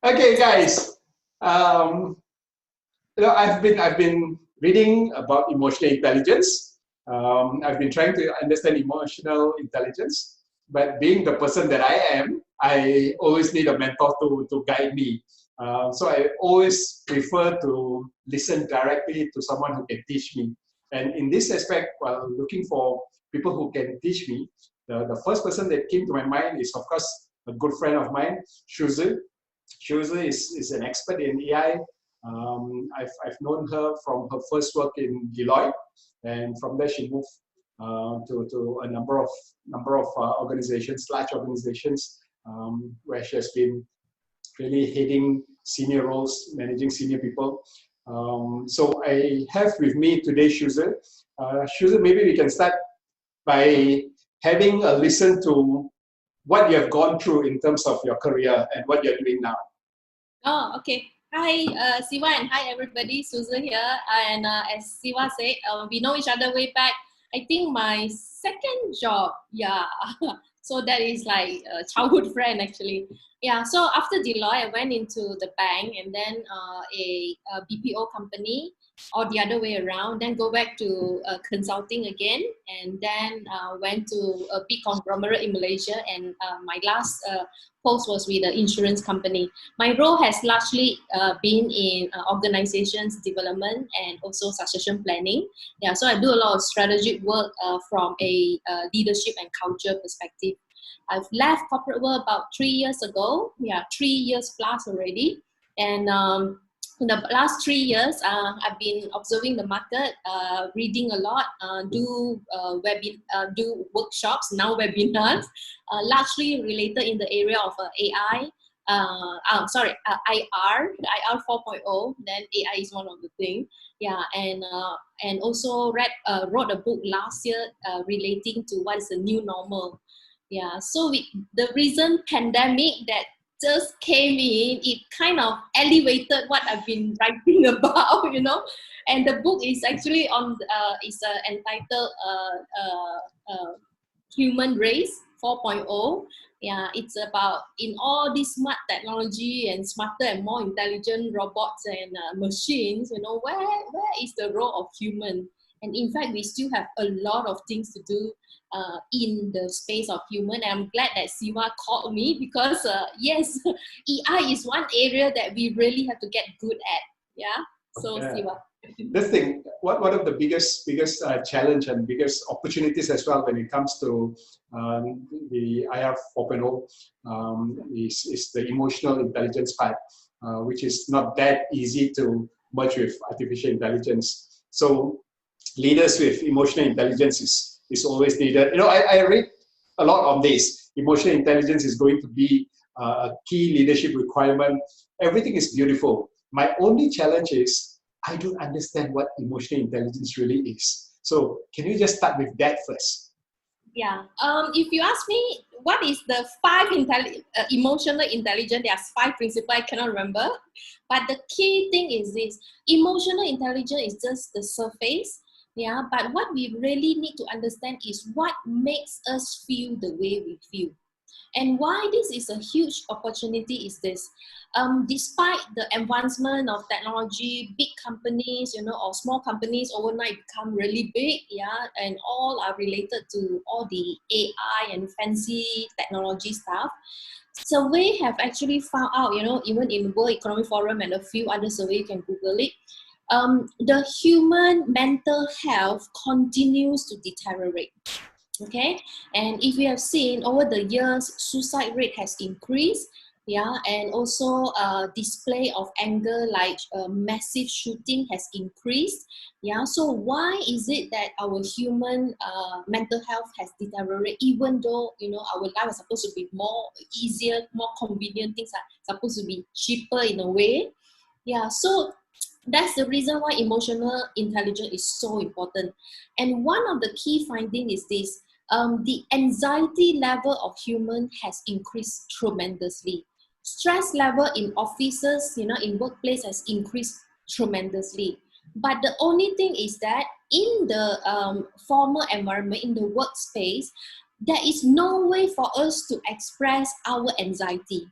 Okay, guys. Um, I've been reading about emotional intelligence. I've been trying to understand emotional intelligence, but being the person that I am, I always need a mentor to guide me. So I always prefer to listen directly to someone who can teach me. And in this aspect, while looking for people who can teach me, the first person that came to my mind is, of course, a good friend of mine, Shu Tze. Shu Tze is an expert in AI. I've known her from her first work in Deloitte, and from there she moved to a number of organizations, large organizations, where she has been really heading senior roles, managing senior people. So I have with me today Shu Tze. Shu Tze, maybe we can start by having a listen to what you have gone through in terms of your career and what you're doing now. Oh, okay. Hi, Siva, and hi, everybody. Susan here. And as Siva said, we know each other way back. I think my second job, yeah. So that is like a childhood friend, actually. Yeah, so after Deloitte, I went into the bank and then a BPO company, or the other way around, then go back to consulting again, and then went to a big conglomerate in Malaysia, and my last post was with the insurance company. My role has largely been in organizations development and also succession planning. Yeah, so I do a lot of strategic work from a leadership and culture perspective. I've left corporate world about 3 years ago. Yeah, 3 years plus already. And in the last 3 years, I've been observing the market, reading a lot, do workshops, now webinars, largely related in the area of AI. IR 4.0. Then AI is one of the things. Yeah, and also wrote a book last year relating to what is the new normal. Yeah, so the recent pandemic that just came in, it kind of elevated what I've been writing about, you know. And the book is actually on, entitled Human Race 4.0. Yeah, it's about in all this smart technology and smarter and more intelligent robots and machines, you know, where is the role of human? And in fact, we still have a lot of things to do in the space of human. And I'm glad that Siva called me because yes, AI is one area that we really have to get good at. Yeah, so Yeah. Siva. This thing, one of the biggest challenge and biggest opportunities as well when it comes to the IR 4.0 is the emotional intelligence part, which is not that easy to merge with artificial intelligence. So leaders with emotional intelligence is always needed. You know, I read a lot on this. Emotional intelligence is going to be a key leadership requirement. Everything is beautiful. My only challenge is I don't understand what emotional intelligence really is. So can you just start with that first? Yeah. If you ask me, what is the emotional intelligence? There's 5 principles. I cannot remember. But the key thing is this: emotional intelligence is just the surface. Yeah. But what we really need to understand is what makes us feel the way we feel. And why this is a huge opportunity is this. Despite the advancement of technology, big companies, you know, or small companies overnight become really big, yeah, and all are related to all the AI and fancy technology stuff. Survey have actually found out, you know, even in World Economic Forum and a few other surveys, you can Google it, the human mental health continues to deteriorate. Okay, and if you have seen over the years, suicide rate has increased, yeah, and also display of anger like massive shooting has increased, yeah. So why is it that our human mental health has deteriorated, even though, you know, our life is supposed to be more easier, more convenient, things are supposed to be cheaper in a way, yeah. So that's the reason why emotional intelligence is so important. And one of the key findings is this: the anxiety level of human has increased tremendously. Stress level in offices, you know, in workplace has increased tremendously. But the only thing is that in the formal environment, in the workspace, there is no way for us to express our anxiety.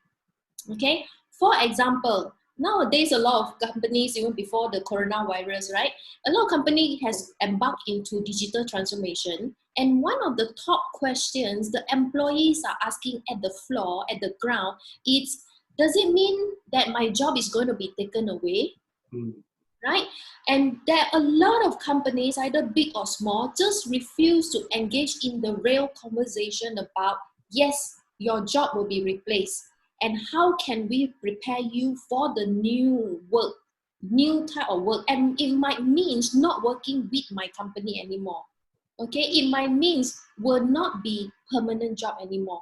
Okay, For example, nowadays a lot of companies, even before the coronavirus, right? A lot of company has embarked into digital transformation. And one of the top questions the employees are asking at the floor, at the ground, is, does it mean that my job is going to be taken away? Right? And there are a lot of companies, either big or small, just refuse to engage in the real conversation about, yes, your job will be replaced. And how can we prepare you for the new work, new type of work? And it might mean not working with my company anymore. Okay, it might mean will not be permanent job anymore.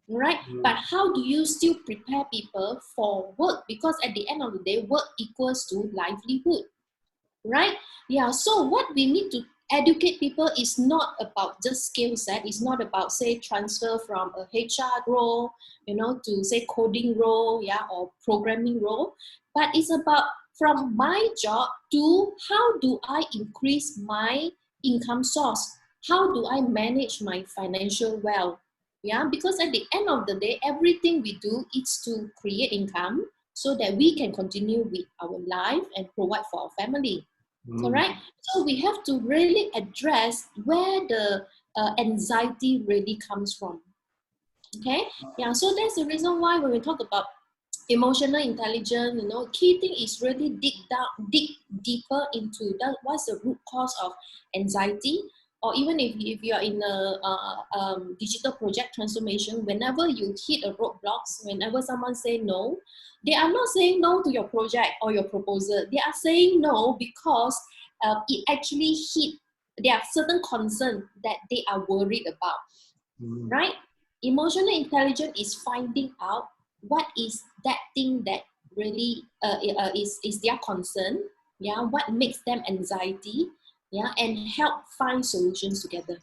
Right? But how do you still prepare people for work? Because at the end of the day, work equals to livelihood. Right? Yeah, so what we need to educate people is not about just skill set. It's not about, say, transfer from a HR role, to say coding role, yeah, or programming role. But it's about from my job to how do I increase my income source? How do I manage my financial wealth? Yeah, because at the end of the day, everything we do is to create income so that we can continue with our life and provide for our family. Correct? So we have to really address where the anxiety really comes from. Okay? Yeah, so that's the reason why when we talk about emotional intelligence, key thing is really dig deeper into that. What's the root cause of anxiety? Or even if you're in a digital project transformation, whenever you hit a roadblocks, whenever someone say no, they are not saying no to your project or your proposal. They are saying no because it actually hit. There are certain concerns that they are worried about, right? Emotional intelligence is finding out what is that thing that really is their concern, yeah, what makes them anxiety, yeah, and help find solutions together.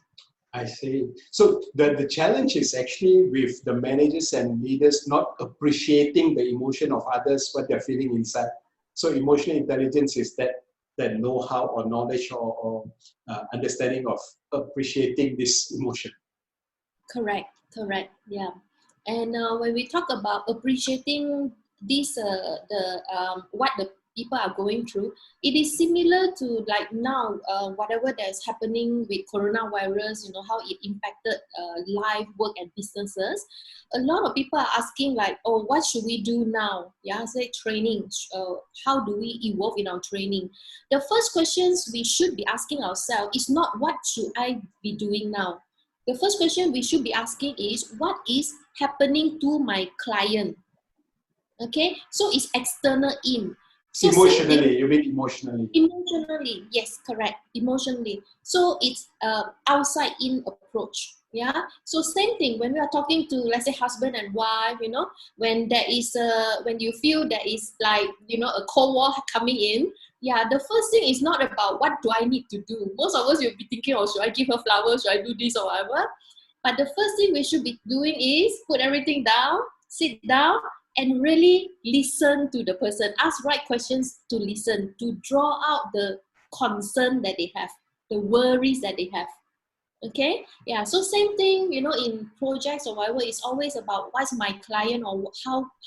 I see. So the challenge is actually with the managers and leaders not appreciating the emotion of others, what they're feeling inside. So emotional intelligence is that know-how or knowledge or understanding of appreciating this emotion. Correct, yeah. And when we talk about appreciating this, what the people are going through, it is similar to like now, whatever that's happening with coronavirus, how it impacted life, work, and businesses. A lot of people are asking like, oh, what should we do now? Yeah, say training. How do we evolve in our training? The first questions we should be asking ourselves is not what should I be doing now. The first question we should be asking is, what is happening to my client? Okay, so it's external in. So emotionally, you mean emotionally? Emotionally, yes, correct. Emotionally. So it's outside in approach. Yeah. So same thing when we are talking to, let's say, husband and wife. When there is when you feel there is like a cold war coming in. Yeah, the first thing is not about what do I need to do. Most of us will be thinking, oh, should I give her flowers? Should I do this or whatever? But the first thing we should be doing is put everything down, sit down, and really listen to the person. Ask right questions to listen, to draw out the concern that they have, the worries that they have. Okay? Yeah, so same thing, in projects or whatever, it's always about what's my client or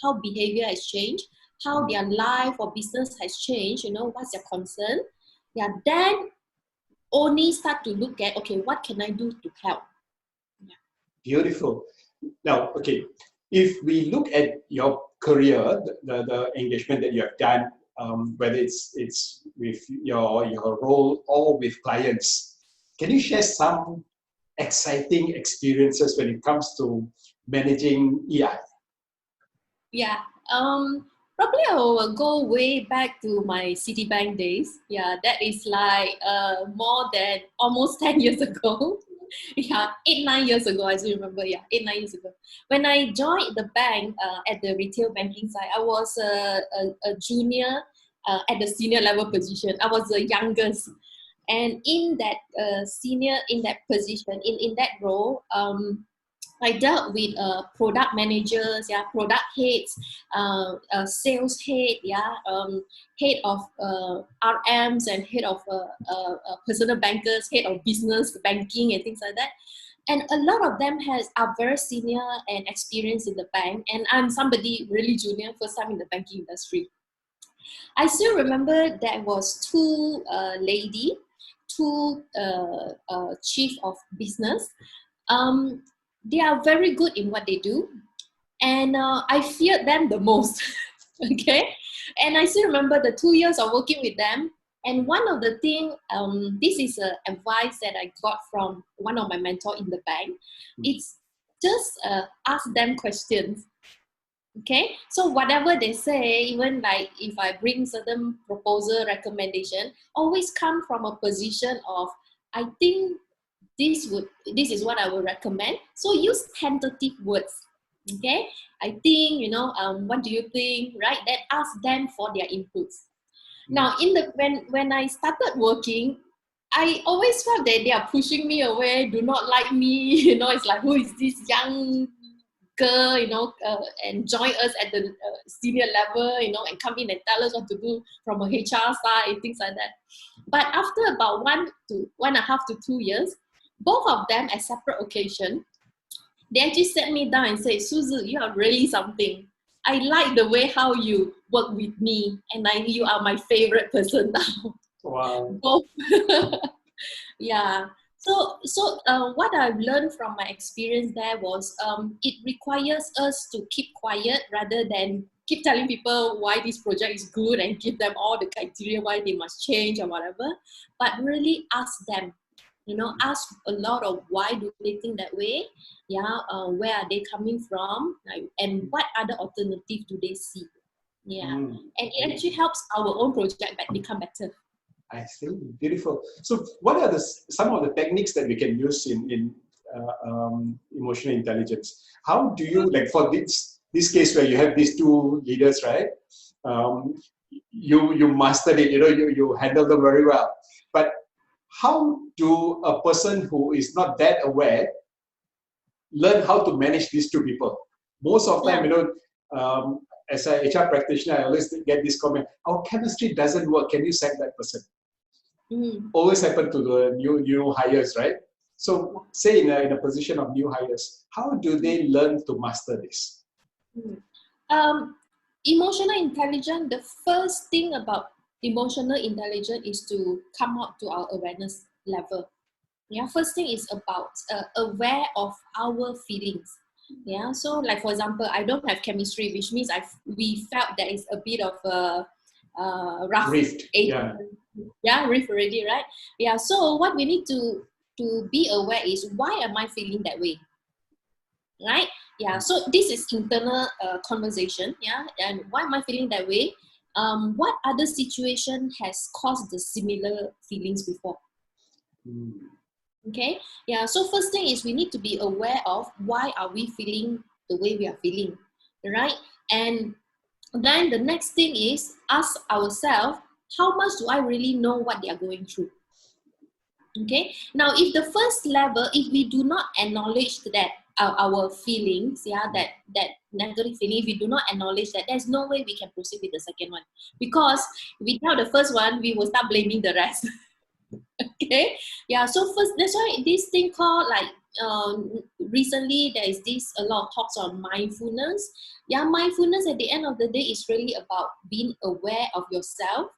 how behavior has changed, how their life or business has changed, what's their concern. Yeah, then only start to look at, okay, what can I do to help? Yeah. Beautiful. Now, okay, if we look at your career, the engagement that you have done, whether it's with your role or with clients, can you share some exciting experiences when it comes to managing EI? Yeah, probably I will go way back to my Citibank days. Yeah, that is like more than almost 10 years ago. Yeah, 8-9 years ago, I still remember. Yeah, 8-9 years ago. When I joined the bank at the retail banking side, I was a junior at the senior level position. I was the youngest. And in that in that position, in that role, I dealt with product managers, yeah, product heads, sales head, yeah, head of RMs and head of personal bankers, head of business banking and things like that. And a lot of them are very senior and experienced in the bank. And I'm somebody really junior, first time in the banking industry. I still remember there was two chief of business. They are very good in what they do, and I feared them the most. Okay, and I still remember the 2 years of working with them. And one of the things, this is advice that I got from one of my mentors in the bank. It's just ask them questions. Okay, so whatever they say, even like if I bring certain proposal recommendation, always come from a position of, I think this is what I would recommend. So use tentative words. Okay, I think, what do you think, right? Then ask them for their inputs. Now, when I started working, I always felt that they are pushing me away, do not like me. It's like, who is this young girl, and join us at the senior level, and come in and tell us what to do from a HR side, things like that. But after about 1.5 to 2 years, both of them at separate occasion, they actually sat me down and said, Shu Tze, you are really something. I like the way how you work with me, and you are my favorite person now. Wow. Both. Yeah. So what I've learned from my experience there was it requires us to keep quiet rather than keep telling people why this project is good and give them all the criteria why they must change or whatever, but really ask them. Ask a lot of why do they think that way, where are they coming from, and what other alternative do they see, and it actually helps our own project become better. I see, beautiful. So what are some of the techniques that we can use in emotional intelligence? How do you, like for this case where you have these two leaders, right? You mastered it, you handled them very well. But how do a person who is not that aware learn how to manage these two people? Most of the time, as an HR practitioner, I always get this comment, our chemistry doesn't work, can you sack that person? Always happen to the new hires, right? So say in a position of new hires, how do they learn to master this? Emotional intelligence, the first thing about emotional intelligence is to come up to our awareness level. First thing is about aware of our feelings. So like for example, I don't have chemistry, which means we felt there is a bit of a rough rift. Rift already, right? So what we need to be aware is, why am I feeling that way, right? So this is internal conversation. And why am I feeling that way? What other situation has caused the similar feelings before? Okay, so first thing is we need to be aware of why are we feeling the way we are feeling, right? And then the next thing is ask ourselves, how much do I really know what they are going through? Okay, now if the first level, if we do not acknowledge that our feelings, that negative feeling, if we do not acknowledge that, there's no way we can proceed with the second one, because without the first one, we will start blaming the rest. Okay, so first, that's why this thing called recently there is a lot of talks on mindfulness. Mindfulness at the end of the day is really about being aware of yourself,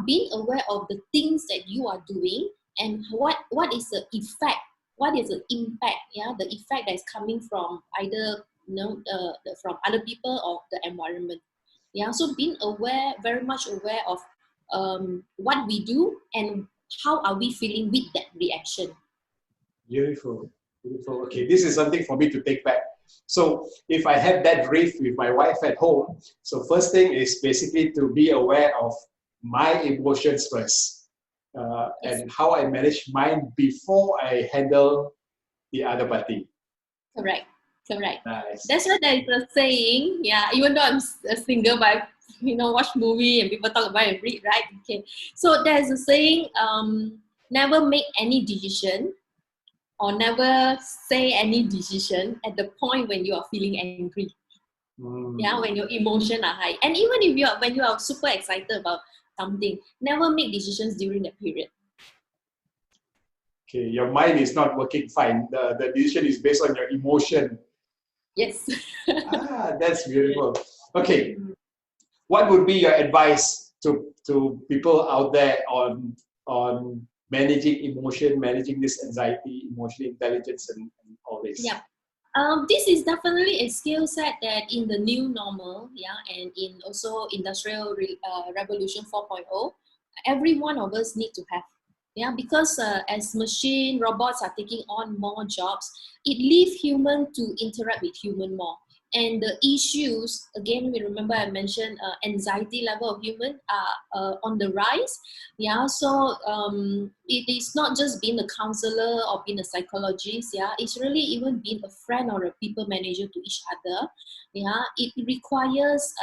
being aware of the things that you are doing, and what is the effect, what is the impact, the effect that is coming from either from other people or the environment. So being aware, very much aware of what we do and how are we feeling with that reaction. Beautiful. Okay, this is something for me to take back. So if I have that rift with my wife at home, so first thing is basically to be aware of my emotions first, and how I manage mine before I handle the other party. Correct. Nice. That's why there is a saying, even though I'm a single, but watch movie and people talk about it and read, right? Okay. So there's a saying, never make any decision or never say any decision at the point when you are feeling angry. When your emotions are high. And even if when you are super excited about something, never make decisions during that period. Okay, your mind is not working fine. The decision is based on your emotion. Yes. That's beautiful. Okay, what would be your advice to people out there on managing emotion, managing this anxiety, emotional intelligence, and all this? Yeah. This is definitely a skill set that in the new normal, yeah, and in also industrial revolution 4.0, every one of us need to have, yeah, because as machine robots are taking on more jobs, it leaves human to interact with human more. And the issues, again, we remember I mentioned anxiety level of human are on the rise. Yeah, so it is not just being a counselor or being a psychologist. Yeah, it's really even being a friend or a people manager to each other. Yeah, it requires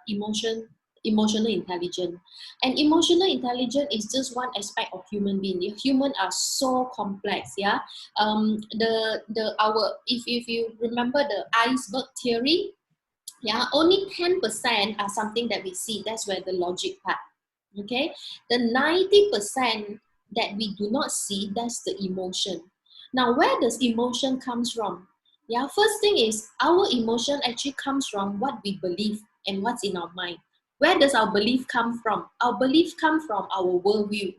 emotional intelligence, and emotional intelligence is just one aspect of human being. The human are so complex. Yeah, if you remember the iceberg theory, yeah, only 10% are something that we see. That's where the logic part. Okay, the 90% that we do not see, that's the emotion. Now, where does emotion comes from? Yeah, first thing is our emotion actually comes from what we believe and what's in our mind. Where does our belief come from? Our belief come from our worldview.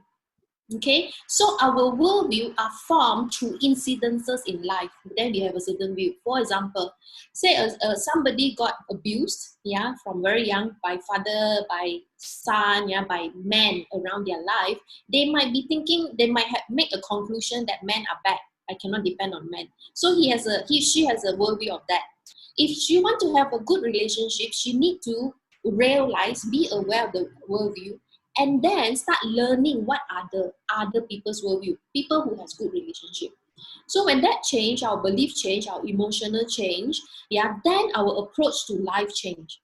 Okay, so our worldview are formed through incidences in life. Then we have a certain view. For example, say somebody got abused, yeah, from very young by father, by son, yeah, by men around their life. They might be thinking, they might make a conclusion that men are bad. I cannot depend on men. So she has a worldview of that. If she want to have a good relationship, she need to realize, be aware of the worldview, and then start learning what are the other people's worldview, people who has good relationship. So when that change, our belief change, our emotional change, yeah, then our approach to life change.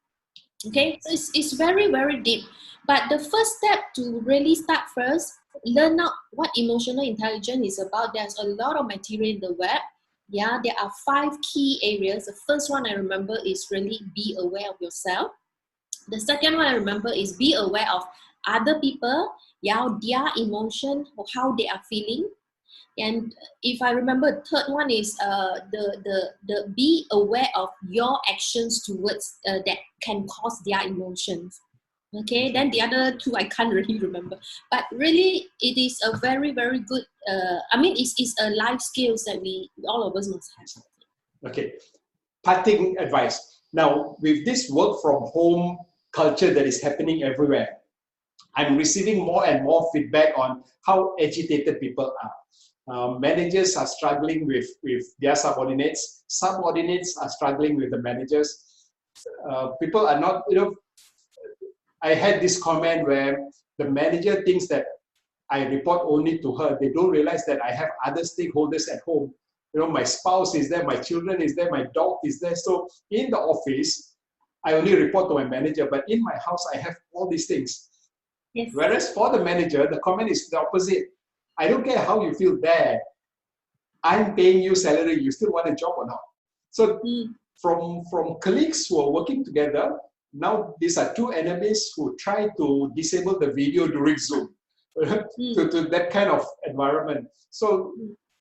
Okay, so it's very, very deep. But the first step to really start first, learn out what emotional intelligence is about. There's a lot of material in the web. Yeah, there are 5 key areas. The first one I remember is really be aware of yourself. The second one I remember is be aware of other people, yeah, their emotion, how they are feeling. And if I remember, the third one is the be aware of your actions towards that can cause their emotions. Okay, then the other 2 I can't really remember, but really it is a very, very good. I mean, it's a life skills that we all of us must have. Okay, parting advice. Now, with this work from home culture that is happening everywhere, I'm receiving more and more feedback on how agitated people are. Managers are struggling with their subordinates. Subordinates are struggling with the managers. People are not, I had this comment where the manager thinks that I report only to her. They don't realize that I have other stakeholders at home. My spouse is there, my children is there, my dog is there. So in the office, I only report to my manager, but in my house, I have all these things. Yes. Whereas for the manager, the comment is the opposite. I don't care how you feel there. I'm paying you salary. You still want a job or not? So from colleagues who are working together, now these are 2 enemies who try to disable the video during Zoom to that kind of environment. So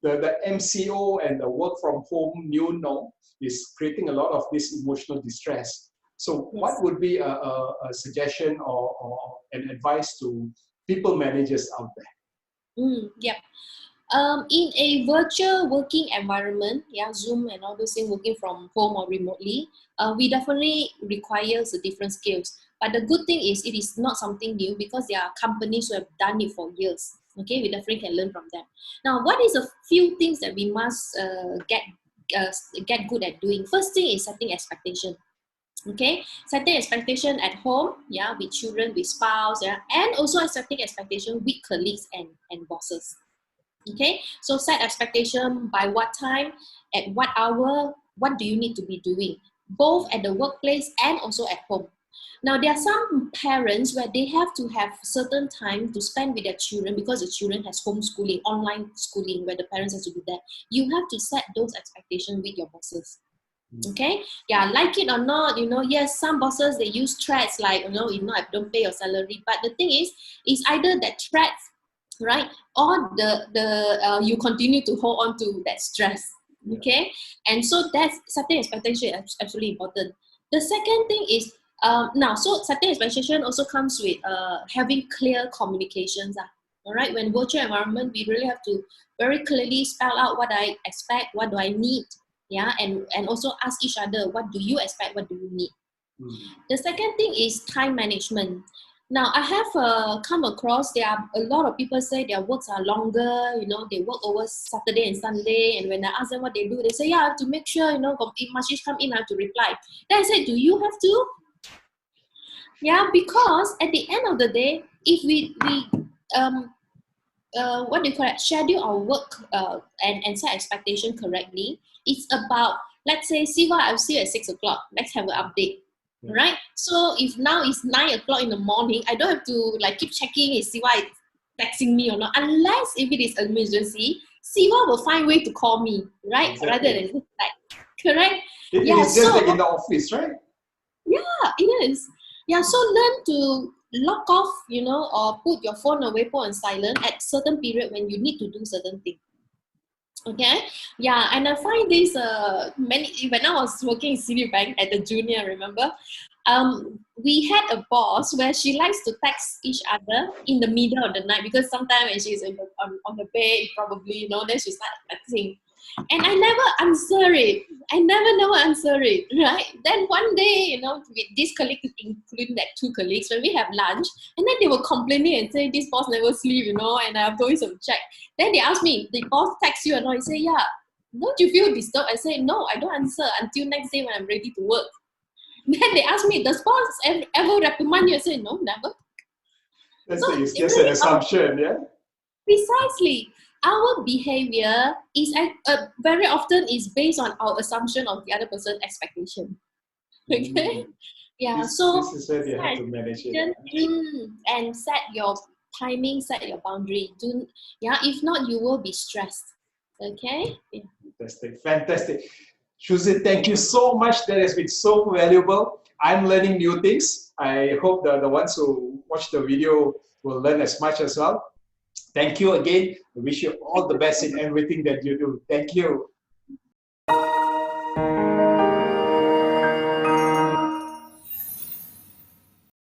the MCO and the work from home new norm is creating a lot of this emotional distress. So what would be a suggestion or an advice to people managers out there? Yeah. In a virtual working environment, yeah, Zoom and all those things, working from home or remotely, we definitely requires a different skills. But the good thing is it is not something new because there are companies who have done it for years. Okay, we definitely can learn from them. Now, what is a few things that we must get good at doing? First thing is setting expectation. Okay, setting expectation at home, yeah, with children, with spouse, yeah, and also setting expectation with colleagues and bosses. Okay, so set expectation by what time, at what hour, what do you need to be doing, both at the workplace and also at home. Now, there are some parents where they have to have certain time to spend with their children because the children has homeschooling, online schooling, where the parents have to do that. You have to set those expectations with your bosses. Okay, yeah, like it or not, yes, some bosses, they use threats like, I don't pay your salary. But the thing is either that threats right? Or you continue to hold on to that stress, okay? And so that's setting expectation is absolutely important. The second thing is now, so setting expectation also comes with having clear communications. All right, when virtual environment, we really have to very clearly spell out what I expect, what do I need, yeah, and also ask each other, what do you expect, what do you need. The second thing is time management. Now, I have come across, there are a lot of people say their works are longer, you know, they work over Saturday and Sunday, and when I ask them what they do, they say, yeah, I have to make sure, you know, if messages come in, I have to reply. Then I say, do you have to? Yeah, because at the end of the day, if we what do you call it, schedule our work and set expectation correctly, it's about, let's say, Siva, I'll see you at 6 o'clock, let's have an update. Right? So if now it's 9 o'clock in the morning, I don't have to like keep checking if Siva is texting me or not, unless if it is an emergency. Siva will find way to call me, right? Exactly. Rather than like, correct? It is just like in the office, right? Yeah, it is. Yeah, so learn to lock off, you know, or put your phone away, put on silent at certain period when you need to do certain thing. Okay, yeah, and I find this when I was working in Citibank at the junior, remember, we had a boss where she likes to text each other in the middle of the night, because sometimes when she's on the bed, probably, you know, then she starts texting, and I never answer it. I never answer it, right? Then one day, you know, with this colleague, including that 2 colleagues, when we have lunch, and then they were complaining and say, this boss never sleep, you know, and I've always to check. Then they ask me, the boss text you or not? He say, yeah. Don't you feel disturbed? I say, no, I don't answer until next day when I'm ready to work. Then they ask me, does boss ever reprimand you? I say, no, never. So it's just an assumption, yeah? Precisely. Our behavior is very often is based on our assumption of the other person's expectation. Okay? Yeah, so this is where you have to manage it. And set your timing, set your boundary. If not, you will be stressed. Okay? Yeah. Fantastic. Shu Tze, thank you so much. That has been so valuable. I'm learning new things. I hope the ones who watch the video will learn as much as well. Thank you again. I wish you all the best in everything that you do. Thank you.